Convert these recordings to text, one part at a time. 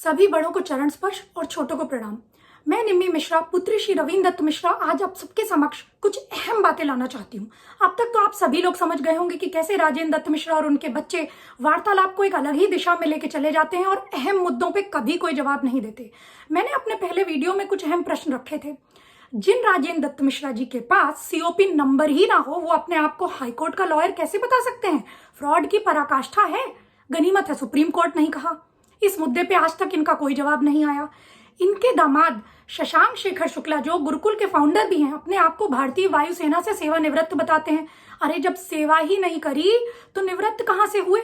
सभी बड़ों को चरण स्पर्श और छोटों को प्रणाम। मैं निम्मी मिश्रा, पुत्री श्री रविंद्र दत्त मिश्रा, आज आप सबके समक्ष कुछ अहम बातें लाना चाहती हूँ। अब तक तो आप सभी लोग समझ गए होंगे कि कैसे राजेंद्र दत्त मिश्रा और उनके बच्चे वार्तालाप को एक अलग ही दिशा में लेके चले जाते हैं और अहम मुद्दों पे कभी कोई जवाब नहीं देते। मैंने अपने पहले वीडियो में कुछ अहम प्रश्न रखे थे। जिन राजेंद्र दत्त मिश्रा जी के पास सीओपी नंबर ही ना हो, वो अपने आप को हाईकोर्ट का लॉयर कैसे बता सकते हैं? फ्रॉड की पराकाष्ठा है। गनीमत है सुप्रीम कोर्ट नहीं कहा। इस मुद्दे पे आज तक इनका कोई जवाब नहीं आया। इनके दामाद शशांक शेखर शुक्ला, जो गुरुकुल के फाउंडर भी हैं, अपने आप को भारतीय वायुसेना से सेवानिवृत्त बताते हैं। अरे जब सेवा ही नहीं करी तो निवृत्त कहां से हुए?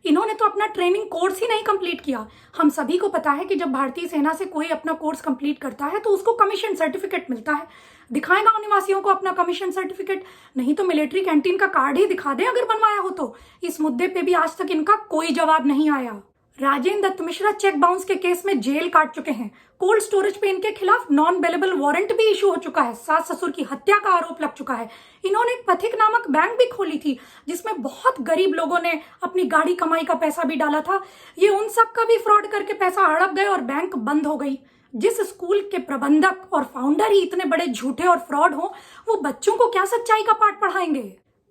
इन्होंने तो अपना ट्रेनिंग कोर्स ही नहीं कंप्लीट किया। हम सभी को पता है कि जब भारतीय सेना से कोई अपना कोर्स कंप्लीट करता है तो उसको कमीशन सर्टिफिकेट मिलता है। दिखाएं गांव निवासियों को अपना कमीशन सर्टिफिकेट, नहीं तो मिलिट्री कैंटीन का कार्ड ही दिखा दें अगर बनवाया हो तो। इस मुद्दे पे भी आज तक इनका कोई जवाब नहीं आया। राजेंद्र दत्त मिश्रा चेक बाउंस के केस में जेल काट चुके हैं। कोल्ड स्टोरेज पे इनके खिलाफ नॉन बेलेबल वारंट भी इशू हो चुका है। सास ससुर की हत्या का आरोप लग चुका है। इन्होंने एक पथिक नामक बैंक भी खोली थी जिसमें बहुत गरीब लोगों ने अपनी गाड़ी कमाई का पैसा भी डाला था। ये उन सब का भी फ्रॉड करके पैसा हड़प गए और बैंक बंद हो गई। जिस स्कूल के प्रबंधक और फाउंडर ही इतने बड़े झूठे और फ्रॉड हो, वो बच्चों को क्या सच्चाई का पाठ पढ़ाएंगे?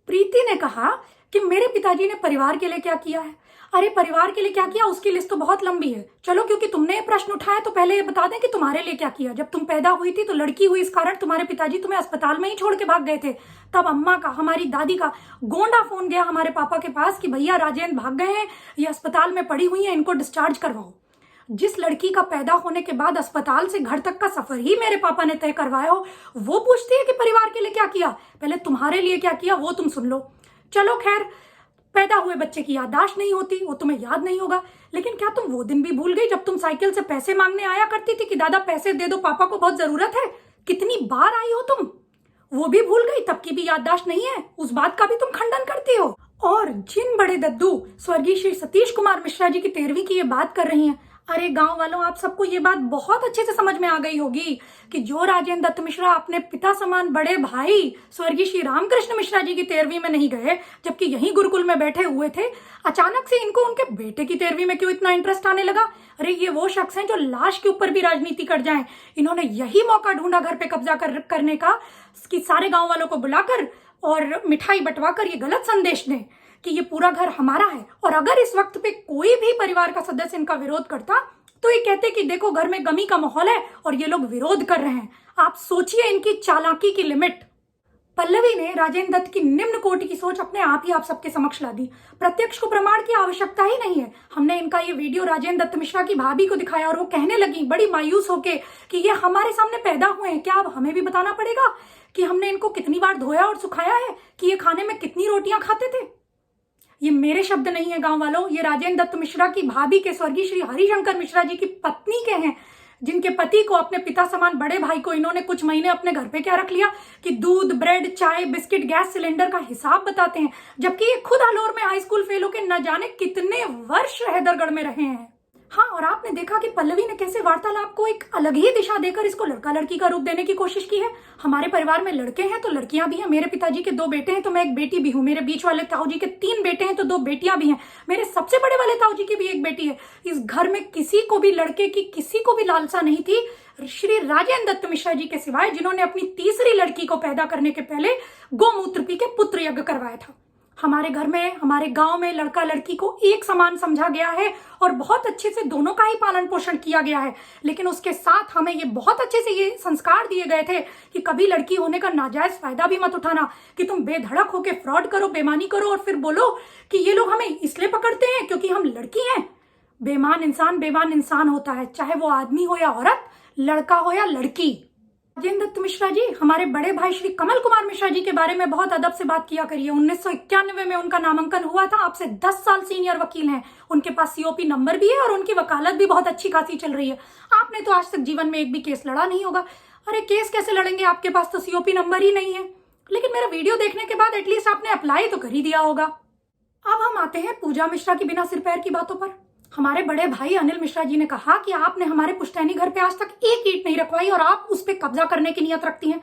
प्रीति ने कहा कि मेरे पिताजी ने परिवार के लिए क्या किया है। अरे परिवार के लिए क्या किया उसकी लिस्ट तो बहुत लंबी है। चलो क्योंकि तुमने ये प्रश्न उठाया तो पहले ये बता दें कि तुम्हारे लिए क्या किया। जब तुम पैदा हुई थी तो लड़की हुई, इस कारण तुम्हारे पिताजी तुम्हें अस्पताल में ही छोड़ के भाग गए थे। तब अम्मा का, हमारी दादी का गोंडा फोन गया हमारे पापा के पास कि भैया राजेंद्र भाग गए हैं, ये अस्पताल में पड़ी हुई है, इनको डिस्चार्ज करवाओ। जिस लड़की का पैदा होने के बाद अस्पताल से घर तक का सफर ही मेरे पापा ने तय करवाया हो, वो पूछती है कि परिवार के लिए क्या किया। पहले तुम्हारे लिए क्या किया वो तुम सुन लो। चलो खैर, पैदा हुए बच्चे की याददाश्त नहीं होती, वो तुम्हें याद नहीं होगा, लेकिन क्या तुम वो दिन भी भूल गई जब तुम साइकिल से पैसे मांगने आया करती थी कि दादा पैसे दे दो, पापा को बहुत जरूरत है? कितनी बार आई हो तुम? वो भी भूल गई? तब की भी याददाश्त नहीं है? उस बात का भी तुम खंडन करती हो। और जिन बड़े दद्दू स्वर्गीय श्री सतीश कुमार मिश्रा जी की 13वीं की ये बात कर रही हैं, अरे गांव वालों, आप सबको ये बात बहुत अच्छे से समझ में आ गई होगी कि जो राजेंद्र दत्त मिश्रा अपने पिता समान बड़े भाई स्वर्गीय श्री रामकृष्ण मिश्रा जी की 13वीं में नहीं गए, जबकि यहीं गुरुकुल में बैठे हुए थे, अचानक से इनको उनके बेटे की 13वीं में क्यों इतना इंटरेस्ट आने लगा? अरे ये वो शख्स हैं जो लाश के ऊपर भी राजनीति कर जाएं। इन्होंने यही मौका ढूंढा घर पे कब्जा करने का कि सारे गांव वालों को बुलाकर और मिठाई बंटवा कर ये गलत संदेश दें कि ये पूरा घर हमारा है। और अगर इस वक्त पे कोई भी परिवार का सदस्य इनका विरोध करता तो ये कहते कि देखो घर में गमी का माहौल है और ये लोग विरोध कर रहे हैं। आप सोचिए इनकी चालाकी की लिमिट। पल्लवी ने राजेंद्र दत्त की निम्न कोटि की सोच अपने आप ही आप सबके समक्ष ला दी। प्रत्यक्ष को प्रमाण की आवश्यकता ही नहीं है। हमने इनका ये वीडियो राजेंद्र दत्त मिश्रा की भाभी को दिखाया और वो कहने लगी बड़ी मायूस होके कि ये हमारे सामने पैदा हुए हैं, क्या अब हमें भी बताना पड़ेगा कि हमने इनको कितनी बार धोया और सुखाया है, कि ये खाने में कितनी रोटियां खाते थे? ये मेरे शब्द नहीं है गांव वालों, ये राजेंद्र दत्त मिश्रा की भाभी के स्वर्गीय श्री हरिशंकर मिश्रा जी की पत्नी के हैं, जिनके पति को, अपने पिता समान बड़े भाई को, इन्होंने कुछ महीने अपने घर पे क्या रख लिया कि दूध, ब्रेड, चाय, बिस्किट, गैस सिलेंडर का हिसाब बताते हैं, जबकि ये खुद हलोर में हाई स्कूल फेल होकर न जाने कितने वर्ष हैदरगढ़ में रहे हैं। हाँ, और आपने देखा कि पल्लवी ने कैसे वार्तालाप को एक अलग ही दिशा देकर इसको लड़का लड़की का रूप देने की कोशिश की है। हमारे परिवार में लड़के हैं तो लड़कियां भी हैं। मेरे पिताजी के 2 बेटे हैं तो मैं एक बेटी भी हूँ। मेरे बीच वाले ताऊ जी के 3 बेटे हैं तो 2 बेटियां भी हैं। मेरे सबसे बड़े वाले ताऊ जी की भी एक बेटी है। इस घर में किसी को भी लड़के की किसी को भी लालसा नहीं थी श्री राजेंद्र दत्त मिश्रा जी के सिवाय, जिन्होंने अपनी तीसरी लड़की को पैदा करने के पहले गोमूत्र पी के पुत्र यज्ञ करवाया था। हमारे घर में, हमारे गांव में लड़का लड़की को एक समान समझा गया है और बहुत अच्छे से दोनों का ही पालन पोषण किया गया है। लेकिन उसके साथ हमें ये बहुत अच्छे से ये संस्कार दिए गए थे कि कभी लड़की होने का नाजायज फायदा भी मत उठाना, कि तुम बेधड़क होके फ्रॉड करो, बेईमानी करो और फिर बोलो कि ये लोग हमें इसलिए पकड़ते हैं क्योंकि हम लड़की हैं। बेईमान इंसान होता है, चाहे वो आदमी हो या औरत, लड़का हो या लड़की। राजेंद्र दत्त मिश्रा जी, हमारे बड़े भाई श्री कमल कुमार मिश्रा जी के बारे में बहुत अदब से बात किया करिए। 1991 में उनका नामांकन हुआ था। आपसे 10 साल सीनियर वकील हैं। उनके पास सीओपी नंबर भी है और उनकी वकालत भी बहुत अच्छी खासी चल रही है। आपने तो आज तक जीवन में एक भी केस लड़ा नहीं होगा। अरे केस कैसे लड़ेंगे, आपके पास तो सीओपी नंबर ही नहीं है। लेकिन मेरा वीडियो देखने के बाद एटलीस्ट आपने अप्लाई तो कर ही दिया होगा। अब हम आते हैं पूजा मिश्रा की बिना सिर पैर की बातों पर। हमारे बड़े भाई अनिल मिश्रा जी ने कहा कि आपने हमारे पुश्तैनी घर पे आज तक एक ईंट नहीं रखवाई और आप उस पे कब्जा करने की नियत रखती हैं।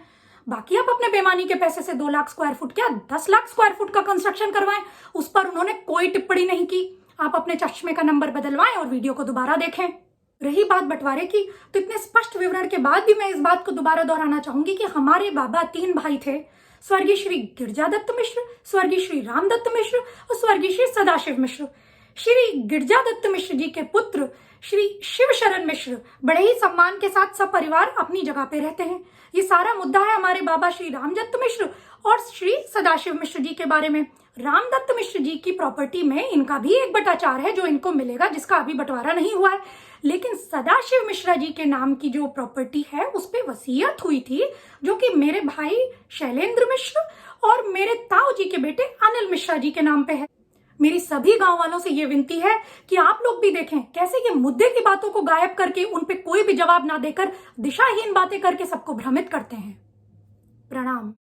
बाकी आप अपने बेमानी के पैसे से 2 लाख स्क्वायर फुट क्या 10 लाख स्क्वायर फुट का कंस्ट्रक्शन करवाएं, उस पर उन्होंने कोई टिप्पणी नहीं की। आप अपने चश्मे का नंबर बदलवाएं और वीडियो को दोबारा देखें। रही बात बंटवारे की, तो इतने स्पष्ट विवरण के बाद भी मैं इस बात को दोबारा दोहराना चाहूंगी कि हमारे बाबा 3 भाई थे, स्वर्गीय श्री गिरजादत्त मिश्र, स्वर्गीय श्री रामदत्त मिश्र और स्वर्गीय श्री सदाशिव मिश्र। श्री गिरजादत्त मिश्र जी के पुत्र श्री शिवशरण मिश्र बड़े ही सम्मान के साथ सपरिवार अपनी जगह पे रहते हैं। ये सारा मुद्दा है हमारे बाबा श्री रामदत्त मिश्र और श्री सदाशिव मिश्र जी के बारे में। रामदत्त मिश्र जी की प्रॉपर्टी में इनका भी 1/4 है जो इनको मिलेगा, जिसका अभी बंटवारा नहीं हुआ है। लेकिन सदाशिव मिश्रा जी के नाम की जो प्रॉपर्टी है उस पे वसीयत हुई थी, जो कि मेरे भाई शैलेंद्र मिश्र और मेरे ताऊ जी के बेटे अनिल मिश्रा जी के नाम पे है। मेरी सभी गांव वालों से ये विनती है कि आप लोग भी देखें कैसे ये मुद्दे की बातों को गायब करके उन पे कोई भी जवाब ना देकर दिशाहीन बातें करके सबको भ्रमित करते हैं। प्रणाम।